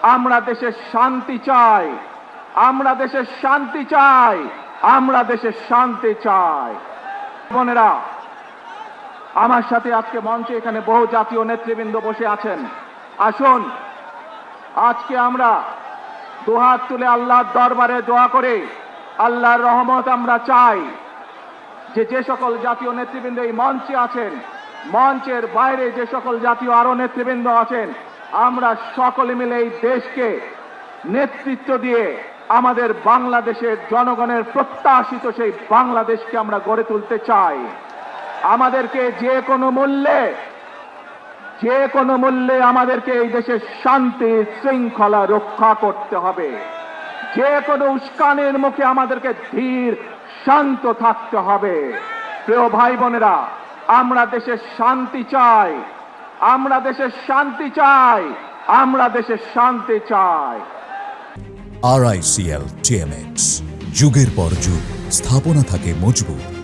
আমরা দেশের শান্তি চাই, আমরা দেশের শান্তি চাই, আমরা দেশের শান্তি চাই। বোনেরা, আমার সাথে আজকে মঞ্চে এখানে বহু জাতীয় নেতৃবৃন্দ বসে আছেন। আসুন আজকে আমরা দুহাত তুলে আল্লাহর দরবারে দোয়া করে আল্লাহর রহমত আমরা চাই। যে সকল জাতীয় নেতৃবৃন্দ এই মঞ্চে আছেন, মঞ্চের বাইরে যে সকল জাতীয় আরো নেতৃবৃন্দ আছেন, আমরা সকলে মিলে এই দেশকে নেতৃত্ব দিয়ে আমাদের বাংলাদেশের জনগণের প্রত্যাশিত সেই বাংলাদেশকে আমরা গড়ে তুলতে চাই। আমাদেরকে যে কোনো মূল্যে আমাদেরকে এই দেশের শান্তি শৃঙ্খলা রক্ষা করতে হবে। যে কোনো উস্কানির মুখে আমাদেরকে ধীর শান্ত থাকতে হবে। প্রিয় ভাই বোনেরা, আমরা দেশের শান্তি চাই, আমরা দেশের শান্তি চাই, আমরা দেশের শান্তি চাই। RICL TMX, যুগের পর যুগ স্থাপনা থাকে মজবুত।